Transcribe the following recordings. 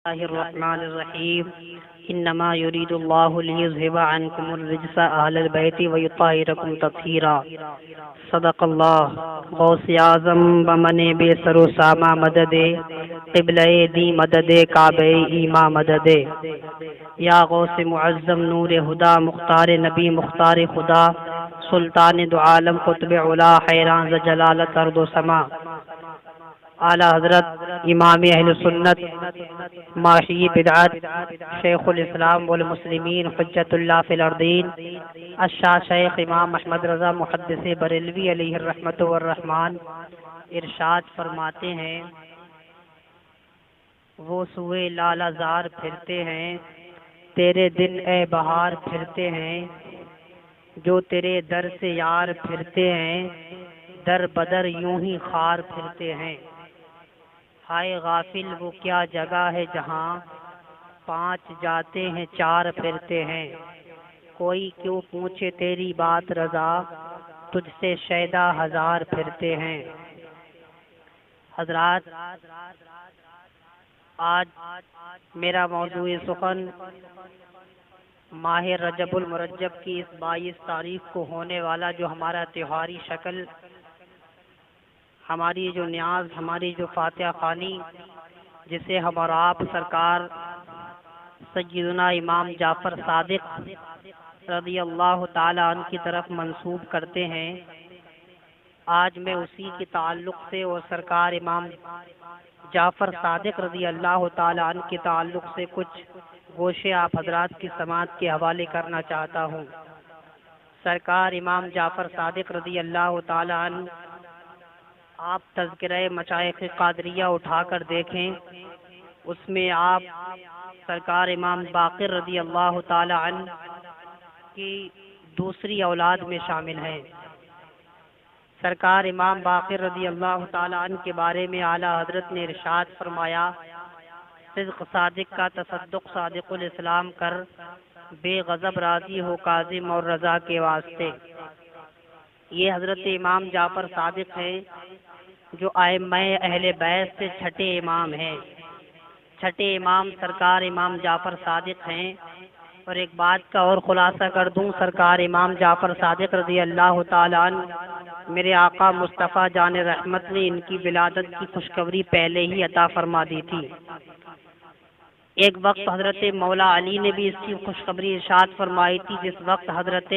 الله الرحمن الرحيم انما يريد الله ليذهب عنكم الرجس اهل البيت ويطهركم تطهيرا صدق الله غوث اعظم بمن بے سر و ساما مدد قبلہ دی مدد کعبہ ایما مدد یا غوث معظم نور ہدا مختار نبی مختار خدا سلطان دو عالم قطب علا حیران ز جلالت ارض و سما اعلی حضرت امام اہل سنت ماحی بدعت شیخ الاسلام والمسلمین حجت اللہ فی الارضین الشاہ شیخ امام احمد رضا محدث بریلوی علیہ الرحمت والرحمان ارشاد فرماتے ہیں، وہ سوئے لالہ زار پھرتے ہیں، تیرے دن اے بہار پھرتے ہیں، جو تیرے در سے یار پھرتے ہیں، در بدر یوں ہی خار پھرتے ہیں۔ ہائے غافل وہ کیا جگہ ہے جہاں پانچ جاتے ہیں چار پھرتے ہیں، کوئی کیوں پوچھے تیری بات رضا تجھ سے شیدا ہزار پھرتے ہیں۔ حضرات، آج میرا موضوع سخن ماہ رجب المرجب کی اس 22 تاریخ کو ہونے والا جو ہمارا تہواری شکل، ہماری جو نیاز، ہماری جو فاتحہ خوانی، جسے ہم اور آپ سرکار سیدنا امام جعفر صادق رضی اللہ تعالی عنہ کی طرف منسوب کرتے ہیں، آج میں اسی کے تعلق سے اور سرکار امام جعفر صادق رضی اللہ تعالی عنہ کے تعلق سے کچھ گوشے آپ حضرات کی سماعت کے حوالے کرنا چاہتا ہوں۔ سرکار امام جعفر صادق رضی اللہ تعالی عنہ، آپ تذکرہ مشائخ قادریہ اٹھا کر دیکھیں، اس میں آپ سرکار امام باقر رضی اللہ تعالی عنہ کی دوسری اولاد میں شامل ہیں۔ سرکار امام باقر رضی اللہ تعالی عنہ کے بارے میں اعلیٰ حضرت نے ارشاد فرمایا، صدق صادق کا تصدق صادق الاسلام کر، بے غضب راضی ہو کاظم اور رضا کے واسطے۔ یہ حضرت امام جعفر صادق ہیں جو ائمہ اہل بیت سے چھٹے امام ہیں۔ چھٹے امام سرکار امام جعفر صادق ہیں۔ اور ایک بات کا اور خلاصہ کر دوں، سرکار امام جعفر صادق رضی اللہ تعالی عنہ، میرے آقا مصطفیٰ جان رحمت نے ان کی ولادت کی خوشخبری پہلے ہی عطا فرما دی تھی۔ ایک وقت حضرت مولا علی نے بھی اس کی خوشخبری ارشاد فرمائی تھی، جس وقت حضرت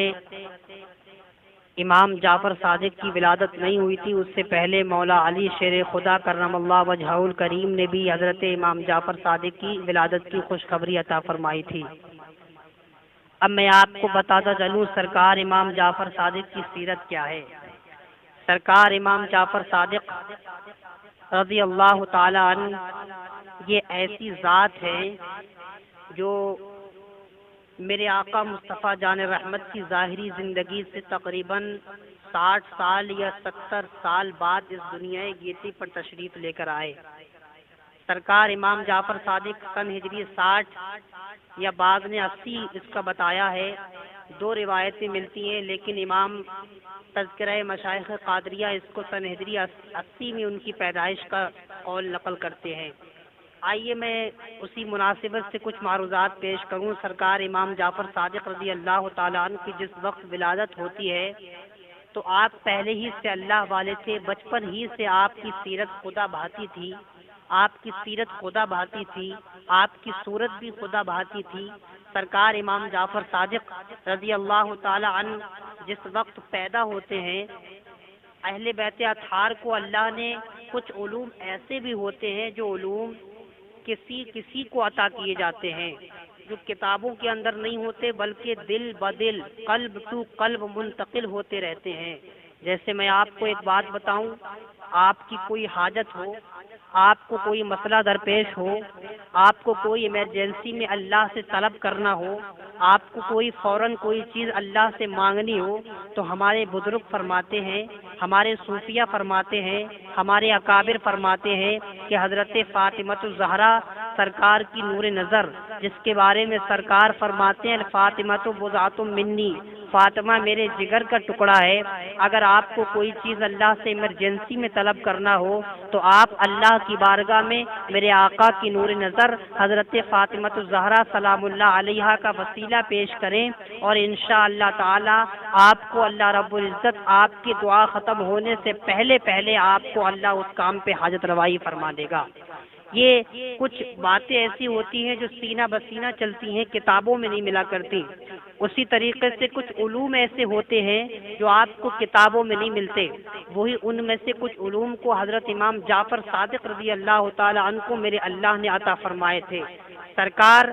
امام جعفر صادق کی ولادت نہیں ہوئی تھی، اس سے پہلے مولا علی شیر خدا کرم اللہ وجہہ الکریم نے بھی حضرت امام جعفر صادق کی ولادت کی خوشخبری عطا فرمائی تھی۔ اب میں آپ کو بتاتا چلوں سرکار امام جعفر صادق کی سیرت کیا ہے۔ سرکار امام جعفر صادق رضی اللہ تعالی عنہ یہ ایسی ذات ہے جو میرے آقا مصطفیٰ جان رحمت کی ظاہری زندگی سے تقریباً 60 سال یا 70 سال بعد اس دنیا گیتی پر تشریف لے کر آئے۔ سرکار امام جعفر صادق سن ہجری 60 یا بعض نے 80 اس کا بتایا ہے، دو روایتیں ملتی ہیں، لیکن امام تذکرہ مشائخ قادریہ اس کو سن ہجری 80 میں ان کی پیدائش کا قول نقل کرتے ہیں۔ آئیے میں اسی مناسبت سے کچھ معروضات پیش کروں۔ سرکار امام جعفر صادق رضی اللہ تعالیٰ عنہ کی جس وقت ولادت ہوتی ہے تو آپ پہلے ہی سے اللہ والے تھے، بچپن ہی سے آپ کی سیرت خدا بھاتی تھی، آپ کی سیرت خدا بھاتی تھی، آپ کی صورت بھی خدا بھاتی تھی۔ سرکار امام جعفر صادق رضی اللہ تعالیٰ عنہ جس وقت پیدا ہوتے ہیں، اہل بیت اطہار کو اللہ نے کچھ علوم ایسے بھی ہوتے ہیں جو علوم کسی کو عطا کیے جاتے ہیں، جو کتابوں کے اندر نہیں ہوتے بلکہ دل بدل، قلب تو قلب منتقل ہوتے رہتے ہیں۔ جیسے میں آپ کو ایک بات بتاؤں، آپ کی کوئی حاجت ہو، آپ کو کوئی مسئلہ درپیش ہو، آپ کو کوئی ایمرجنسی میں اللہ سے طلب کرنا ہو، آپ کو کوئی فوراً کوئی چیز اللہ سے مانگنی ہو، تو ہمارے بزرگ فرماتے ہیں، ہمارے صوفیہ فرماتے ہیں، ہمارے اکابر فرماتے ہیں کہ حضرت فاطمہ الزہرا سرکار کی نور نظر، جس کے بارے میں سرکار فرماتے ہیں الفاطمۃ بضعۃ منی، فاطمہ میرے جگر کا ٹکڑا ہے۔ اگر آپ کو کوئی چیز اللہ سے ایمرجنسی میں طلب کرنا ہو تو آپ اللہ کی بارگاہ میں میرے آقا کی نور نظر حضرت فاطمۃ الزہرا سلام اللہ علیہا کا وسیلہ پیش کریں، اور انشاءاللہ تعالی آپ کو اللہ رب العزت آپ کی دعا ختم ہونے سے پہلے آپ کو اللہ اس کام پہ حاجت روائی فرما دے گا۔ یہ کچھ باتیں ایسی ہوتی ہیں جو سینہ بسینہ چلتی ہیں، کتابوں میں نہیں ملا کرتی۔ اسی طریقے سے کچھ علوم ایسے ہوتے ہیں جو آپ کو کتابوں میں نہیں ملتے، وہی ان میں سے کچھ علوم کو حضرت امام جعفر صادق رضی اللہ تعالی عنہ کو میرے اللہ نے عطا فرمائے تھے۔ سرکار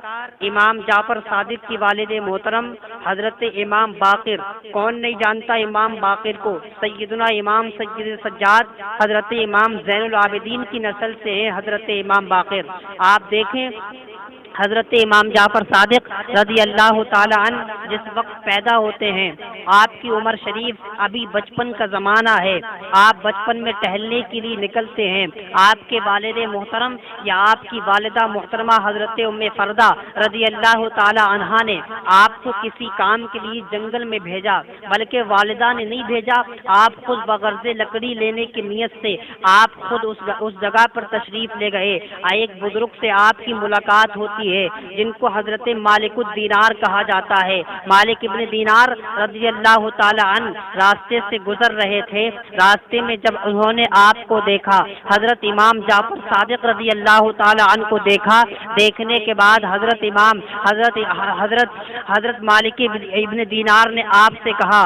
امام جعفر صادق کی والد محترم حضرت امام باقر، کون نہیں جانتا امام باقر کو، سیدنا امام سید سجاد حضرت امام زین العابدین کی نسل سے ہیں حضرت امام باقر۔ آپ دیکھیں حضرت امام جعفر صادق رضی اللہ تعالی عنہ جس وقت پیدا ہوتے ہیں، آپ کی عمر شریف ابھی بچپن کا زمانہ ہے، آپ بچپن میں ٹہلنے کے لیے نکلتے ہیں۔ آپ کے والد محترم یا آپ کی والدہ محترمہ حضرت ام فردہ رضی اللہ تعالی عنہا نے آپ کو کسی کام کے لیے جنگل میں بھیجا، بلکہ والدہ نے نہیں بھیجا، آپ خود بغرض لکڑی لینے کی نیت سے آپ خود اس جگہ پر تشریف لے گئے۔ ایک بزرگ سے آپ کی ملاقات ہوتی ہے جن کو حضرت مالک الدینار کہا جاتا ہے۔ مالک ابن دینار رضی اللہ تعالی عنہ راستے سے گزر رہے تھے، راستے میں جب انہوں نے آپ کو دیکھا، حضرت امام جعفر صادق رضی اللہ تعالی عنہ کو دیکھا، دیکھنے کے بعد حضرت مالک ابن دینار نے آپ سے کہا،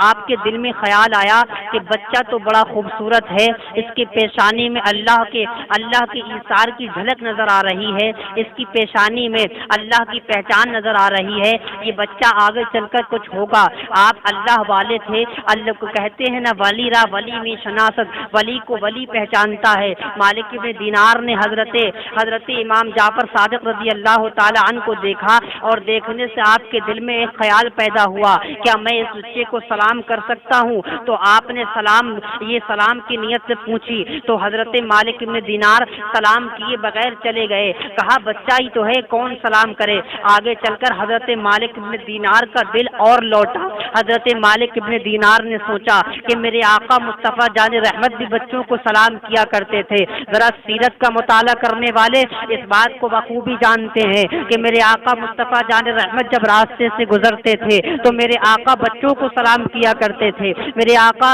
آپ کے دل میں خیال آیا کہ بچہ تو بڑا خوبصورت ہے، اس کی پیشانی میں اللہ کے ایثار کی جھلک نظر آ رہی ہے، اس کی پیشانی میں اللہ کی پہچان نظر آ رہی ہے، یہ بچہ آگے چل کر کچھ ہوگا۔ آپ اللہ والے تھے، اللہ کو کہتے ہیں نا ولی را ولی میں شناست، ولی کو ولی پہچانتا ہے۔ مالک ابن دینار نے حضرت امام جعفر صادق رضی اللہ تعالی عنہ کو دیکھا، اور دیکھنے سے آپ کے دل میں ایک خیال پیدا ہوا، کیا میں اس بچے کو سلام کر سکتا ہوں؟ تو آپ نے سلام کی نیت سے پوچھی، تو حضرت مالک ابن دینار سلام کیے بغیر چلے گئے، کہا بچہ ہی تو ہے، کون سلام کرے؟ آگے چل کر حضرت مالک ابن دینار کا دل اور لوٹا۔ حضرت مالک ابن دینار نے سوچا کہ میرے آقا مصطفیٰ جان رحمت بھی بچوں کو سلام کیا کرتے تھے۔ ذرا سیرت کا مطالعہ کرنے والے اس بات کو بخوبی جانتے ہیں کہ میرے آقا مصطفیٰ جان رحمت جب راستے سے گزرتے تھے تو میرے آقا بچوں کو سلام کیا کرتے تھے۔ میرے آقا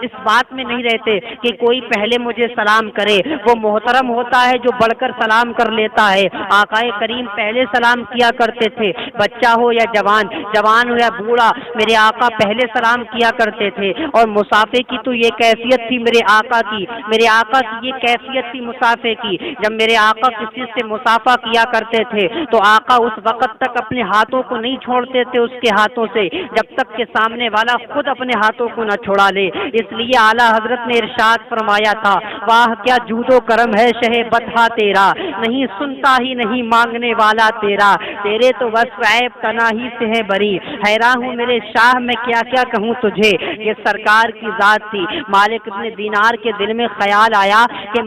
اس بات میں نہیں رہتے کہ کوئی پہلے مجھے سلام کرے، وہ محترم ہوتا ہے جو بڑھ کر سلام کر لیتا ہے۔ آقا کریم پہلے سلام کیا کرتے تھے، بچہ ہو یا جوان ہو یا بوڑھا، میرے آقا پہلے سلام کیا کرتے تھے۔ اور مسافے کی تو یہ کیفیت تھی میرے آقا کی یہ کیفیت تھی مسافے کی، جب میرے آقا کسی سے مسافہ کیا کرتے تھے تو آقا اس وقت تک اپنے ہاتھوں کو نہیں چھوڑتے تھے اس کے ہاتھوں سے جب تک کہ سامنے والا خود اپنے ہاتھوں کو نہ چھوڑا لے۔ اس لیے اعلیٰ حضرت نے ارشاد فرمایا تھا، واہ کیا جود و کرم ہے شہ بطحا تیرا، نہیں سنتا ہی نہیں مانگنے والا تیرا، تیرے تو بس عیب تنہی سے ہے بری، حیران ہوں میرے شاہ میں کیا کیا کہوں تجھے۔ یہ سرکار کی ذات تھی۔ مالک ابن دینار کے دل میں خیال آیا کہ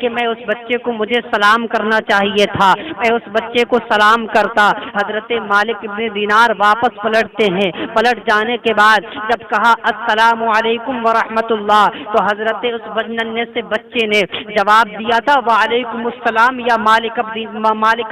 میں اس بچے کو مجھے سلام کرنا چاہیے تھا، میں اس بچے کو سلام کرتا۔ حضرت مالک ابن دینار واپس پلٹتے ہیں، پلٹ جانے کے بعد جب کہا السلام علیکم ورحمۃ اللہ تو حضرت اس ننھے سے بچے نے جواب دیا تھا وعلیکم السلام یا مالک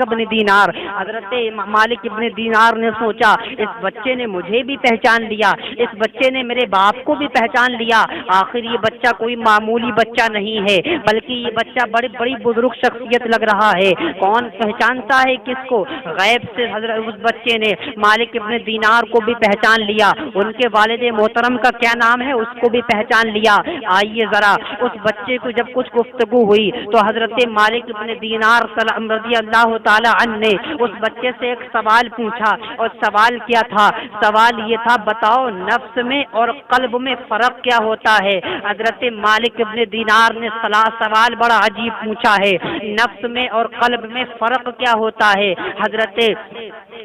ابن دینار۔ حضرت مالک ابن دینار نے سوچا اس بچے نے مجھے بھی پہچان لیا، اس بچے نے میرے باپ کو بھی پہچان لیا، آخر یہ بچہ کوئی معمولی بچہ نہیں ہے بلکہ یہ بچہ بڑی بزرگ شخصیت لگ رہا ہے۔ کون پہچانتا ہے کس کو؟ غیب سے حضرت اس بچے نے مالک ابن دینار کو بھی پہچان لیا، ان کے والد محترم کا کیا نام ہے اس کو بھی پہچان لیا۔ آئیے ذرا اس بچے کو جب کچھ گفتگو ہوئی تو حضرت مالک ابن دینار رضی اللہ تعالی عنہ نے اس بچے سے ایک سوال پوچھا، اور سوال کیا تھا؟ سوال یہ تھا بتاؤ نفس میں اور قلب میں فرق کیا ہوتا ہے؟ حضرت مالک ابن دینار نے سوال بڑا عجیب پوچھا ہے، نفس میں اور قلب میں فرق کیا ہوتا ہے؟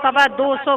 225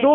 2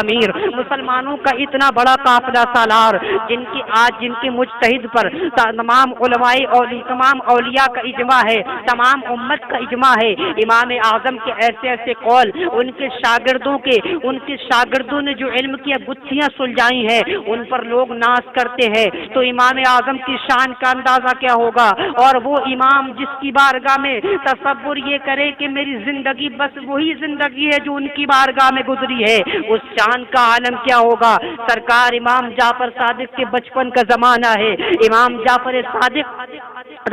امیر، مسلمانوں کا اتنا بڑا قافلہ سالار، جن کی مجتہد پر تمام علماء اور تمام اولیاء کا اجماع ہے، تمام امت کا اجماع ہے، امام اعظم کے ایسے ایسے قول، ان کے شاگردوں نے جو علم کی گتھیاں سلجھائی ہیں ان پر لوگ ناز کرتے ہیں، تو امام اعظم کی شان کا اندازہ کیا ہوگا؟ اور وہ امام جس کی بارگاہ میں تصور یہ کرے کہ میری زندگی بس وہی زندگی ہے جو ان کی بارگاہ میں گزری ہے، اس شان کا عالم کیا ہوگا؟ سرکار امام جعفر صادق کے بچپن کا زمانہ ہے، امام جعفر صادق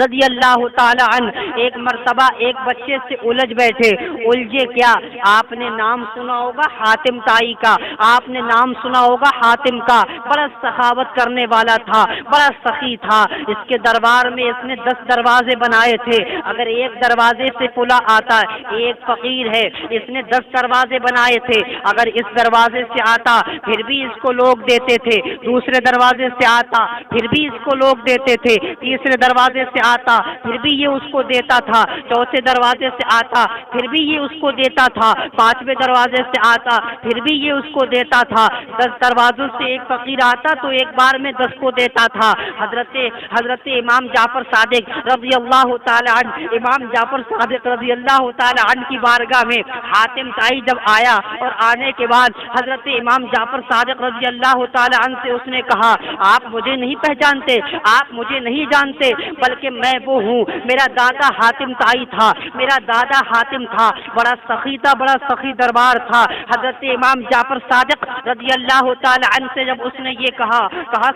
رضی اللہ تعالی عنہ ایک مرتبہ ایک بچے سے الجھ بیٹھے۔ الجھے کیا؟ آپ نے نام سنا ہوگا حاتم طائی کا، آپ نے نام سنا ہوگا حاتم کا، بڑا سخاوت کرنے والا تھا، بڑا سخی تھا، اس کے دربار میں اس نے 10 دروازے بنائے تھے، اگر ایک دروازے سے پلا آتا، ایک فقیر ہے، اس نے 10 دروازے بنائے تھے، اگر اس دروازے سے آتا پھر بھی اس کو لوگ دیتے تھے، دوسرے دروازے سے آتا پھر بھی اس کو لوگ دیتے تھے، تیسرے دروازے سے آتا پھر بھی یہ اس کو دیتا تھا، چوتھے دروازے سے آتا پھر بھی یہ اس کو دیتا تھا، 5ویں دروازے سے آتا پھر بھی یہ اس کو دیتا تھا، 10 دروازوں سے ایک فقیر آتا تو ایک بار میں 10 کو دیتا تھا۔ حضرت امام جعفر صادق رضی اللہ تعالی عنہ، امام جعفر صادق رضی اللہ تعالی عنہ کی بارگاہ میں حاتم طائی جب آیا اور آنے کے بعد حضرت امام جعفر صادق رضی اللہ تعالی عنہ سے اس نے کہا، آپ مجھے نہیں پہچانتے، آپ مجھے نہیں جانتے، بلکہ میں وہ ہوں، میرا دادا حاتم طائی تھا، میرا دادا حاتم تھا، بڑا سخی تھا، بڑا سخی دربار تھا۔ حضرت امام جعفر صادق رضی اللہ تعالی عنہ سے جب اس نے یہ کہا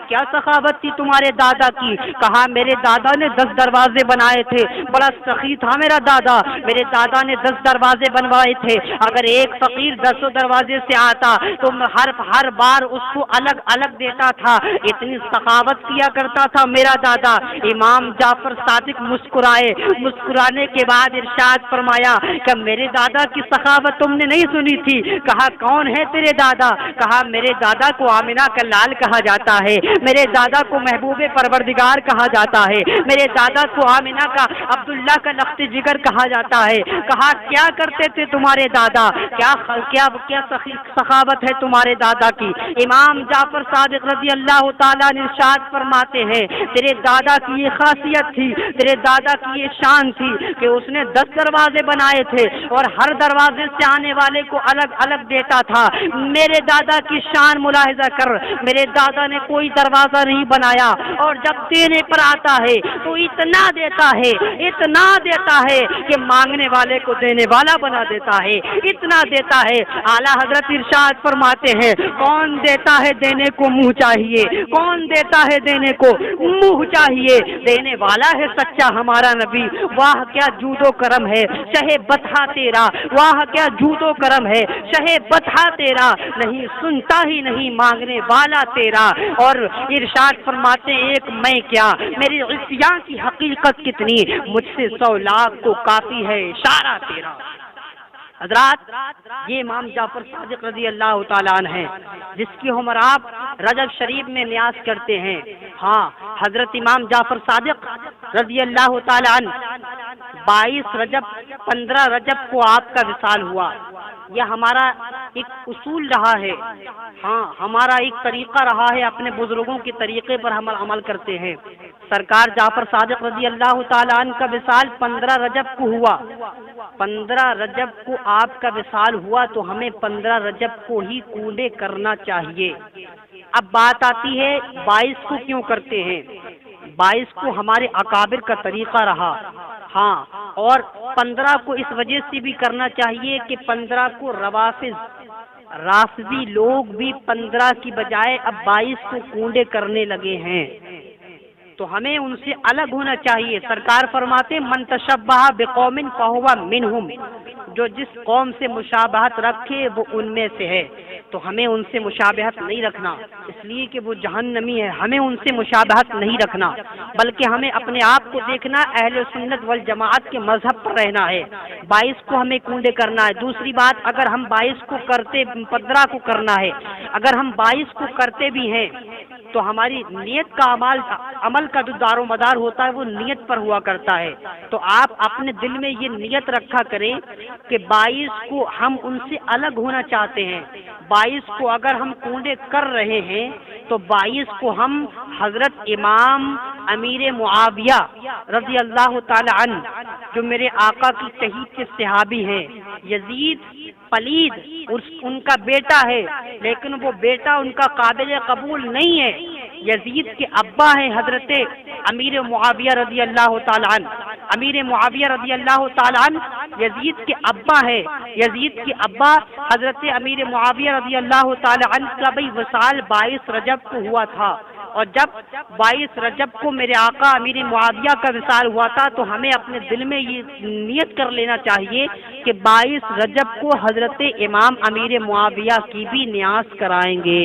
کیا سخاوت تھی تمہارے دادا کی؟ کہا میرے دادا نے 10 دروازے بنائے تھے، بڑا سخی تھا میرا دادا، میرے دادا نے 10 دروازے بنوائے تھے، اگر ایک فقیر 10 دروازے سے آتا تو ہر بار اس کو الگ الگ دیتا تھا، اتنی سخاوت کیا کرتا تھا میرا دادا۔ امام جعفر صادق مسکرائے، مسکرانے کے بعد ارشاد فرمایا کہ میرے دادا کی سخاوت تم نے نہیں سنی تھی؟ کہا کون ہے تیرے دادا؟ کہا میرے دادا کو آمنہ کا لال کہا جاتا ہے، میرے دادا کو محبوب پروردگار کہا جاتا ہے، میرے دادا کو آمنہ کا عبداللہ کا لخت جگر کہا جاتا ہے۔ کہا کیا کرتے تھے تمہارے دادا؟ کیا سخاوت ہے تمہارے دادا کی؟ امام جعفر صادق رضی اللہ تعالیٰ نے ارشاد فرماتے ہیں تیرے دادا کی یہ خاصیت تھی، تیرے دادا کی یہ شان تھی کہ اس نے 10 دروازے بنائے تھے اور ہر دروازے سے آنے والے کو الگ الگ دیتا تھا۔ میرے دادا کی شان ملاحظہ کر، میرے دادا نے کوئی دروازہ نہیں بنایا اور جب دینے پر آتا ہے تو اتنا دیتا ہے کہ مانگنے والے کو دینے والا بنا دیتا ہے، اتنا دیتا ہے۔ اعلیٰ حضرت ارشاد فرماتے ہیں کون دیتا ہے دینے کو منہ چاہیے، کون دیتا ہے دینے کو منہ چاہیے، دینے والا ہے سچا ہمارا نبی۔ واہ کیا جود و کرم ہے شہ بطحہ تیرا، واہ کیا جود و کرم ہے شہ بطحہ تیرا، نہیں سنتا ہی نہیں مانگنے والا تیرا۔ اور ارشاد فرماتے ایک میں کیا میری عصیاں کی حقیقت کتنی، مجھ سے 100 لاکھ کو کافی ہے اشارہ تیرا۔ حضرات یہ امام جعفر صادق رضی اللہ تعالیٰ عنہ ہیں جس کی ہم اور آپ رجب شریف میں نیاز کرتے ہیں۔ ہاں حضرت امام جعفر صادق رضی اللہ تعالیٰ عنہ 22 رجب 15 رجب کو آپ کا وصال ہوا۔ یہ ہمارا ایک اصول رہا ہے، ہاں ہمارا ایک طریقہ رہا ہے، اپنے بزرگوں کے طریقے پر ہم عمل کرتے ہیں۔ سرکار جعفر صادق رضی اللہ تعالیٰ عنہ کا وصال 15 رجب کو ہوا، 15 رجب کو آپ کا وصال ہوا تو ہمیں 15 رجب کو ہی کونڈے کرنا چاہیے۔ اب بات آتی ہے 22 کو کیوں کرتے ہیں؟ 22 کو ہمارے اکابر کا طریقہ رہا، ہاں، اور 15 کو اس وجہ سے بھی کرنا چاہیے کہ 15 کو رافضی لوگ بھی 15 کی بجائے اب 22 کو کونڈے کرنے لگے ہیں، تو ہمیں ان سے الگ ہونا چاہیے۔ سرکار فرماتے من تشبہ بقوم فہو منہم، جو جس قوم سے مشابہت رکھے وہ ان میں سے ہے، تو ہمیں ان سے مشابہت نہیں رکھنا، اس لیے کہ وہ جہنمی ہے، ہمیں ان سے مشابہت نہیں رکھنا، بلکہ ہمیں اپنے آپ کو دیکھنا، اہل سنت والجماعت کے مذہب پر رہنا ہے۔ 22 کو ہمیں کونڈے کرنا ہے۔ دوسری بات، اگر ہم 22 کو کرتے 15 کو کرنا ہے، اگر ہم 22 کو کرتے بھی ہیں تو ہماری نیت کا عمل کا جو دار و مدار ہوتا ہے وہ نیت پر ہوا کرتا ہے۔ تو آپ اپنے دل میں یہ نیت رکھا کریں کہ 22 کو ہم ان سے الگ ہونا چاہتے ہیں۔ 22 کو اگر ہم کونڈے کر رہے ہیں تو 22 کو ہم حضرت امام امیر معاویہ رضی اللہ تعالی عنہ، جو میرے آقا کی تحید کے صحابی ہیں، یزید پلید ان کا بیٹا ہے، لیکن وہ بیٹا ان کا قابل قبول نہیں ہے۔ یزید کے ابا ہیں حضرت امیر معاویہ رضی اللہ تعالی عنہ، امیر معاویہ رضی اللہ تعالی عنہ یزید کے ابا ہے۔ یزید کے ابا حضرت امیر معاویہ رضی اللہ تعالی عنہ کا بھی وصال 22 رجب کو ہوا تھا، اور جب 22 رجب کو میرے آقا امیر معاویہ کا وصال ہوا تھا تو ہمیں اپنے دل میں یہ نیت کر لینا چاہیے کہ 22 رجب کو حضرت امام امیر معاویہ کی بھی نیاز کرائیں گے۔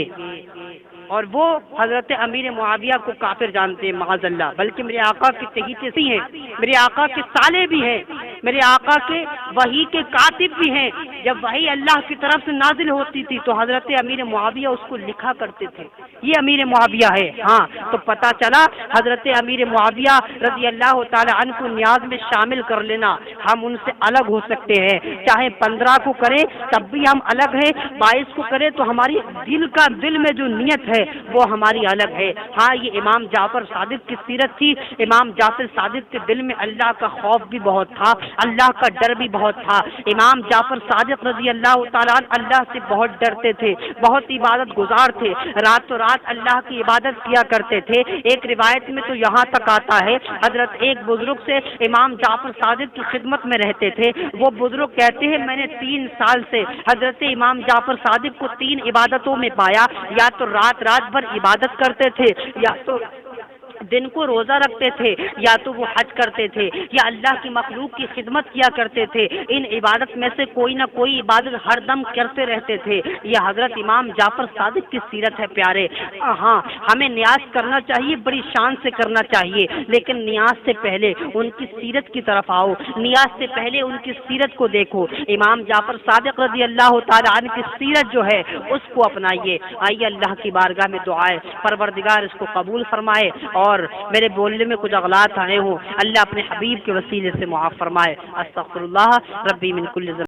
اور وہ حضرت امیر معاویہ کو کافر جانتے ہیں معاذ اللہ، بلکہ میرے آقا کی تحید سے ہیں، میرے آقا کے سالے بھی ہیں، میرے آقا کے وحی کے کاتب بھی ہیں۔ جب وحی اللہ کی طرف سے نازل ہوتی تھی تو حضرت امیر معاویہ اس کو لکھا کرتے تھے، یہ امیر معاویہ ہے۔ ہاں، تو پتہ چلا حضرت امیر معاویہ رضی اللہ تعالی عنہ کو نیاز میں شامل کر لینا، ہم ان سے الگ ہو سکتے ہیں، چاہے 15 کو کریں تب بھی ہم الگ ہیں، 22 کو کریں تو ہماری دل میں جو نیت ہے وہ ہماری الگ ہے۔ ہاں، یہ امام جعفر صادق کی سیرت تھی۔ امام جعفر صادق کے دل میں اللہ کا خوف بھی بہت تھا، اللہ کا ڈر بھی بہت تھا۔ امام جعفر صادق رضی اللہ تعالیٰ اللہ سے بہت ڈرتے تھے، بہت عبادت گزار تھے، راتوں رات اللہ کی عبادت کیا کرتے تھے۔ ایک روایت میں تو یہاں تک آتا ہے، حضرت ایک بزرگ سے امام جعفر صادق کی خدمت میں رہتے تھے، وہ بزرگ کہتے ہیں میں نے 3 سال سے حضرت امام جعفر صادق کو 3 عبادتوں میں پایا، یا تو رات بھر عبادت کرتے تھے، یا تو دن کو روزہ رکھتے تھے، یا تو وہ حج کرتے تھے، یا اللہ کی مخلوق کی خدمت کیا کرتے تھے۔ ان عبادت میں سے کوئی نہ کوئی عبادت ہر دم کرتے رہتے تھے۔ یہ حضرت امام جعفر صادق کی سیرت ہے پیارے۔ ہاں، ہمیں نیاز کرنا چاہیے، بڑی شان سے کرنا چاہیے، لیکن نیاز سے پہلے ان کی سیرت کی طرف آؤ، نیاز سے پہلے ان کی سیرت کو دیکھو۔ امام جعفر صادق رضی اللہ تعالی عنہ کی سیرت جو ہے اس کو اپنائیے۔ آئیے اللہ کی بارگاہ میں دعائے، پروردگار اس کو قبول فرمائے، اور میرے بولنے میں کچھ اغلاط آئے ہوں، اللہ اپنے حبیب کے وسیلے سے معاف فرمائے۔ استغفر اللہ ربی من کل ذنب۔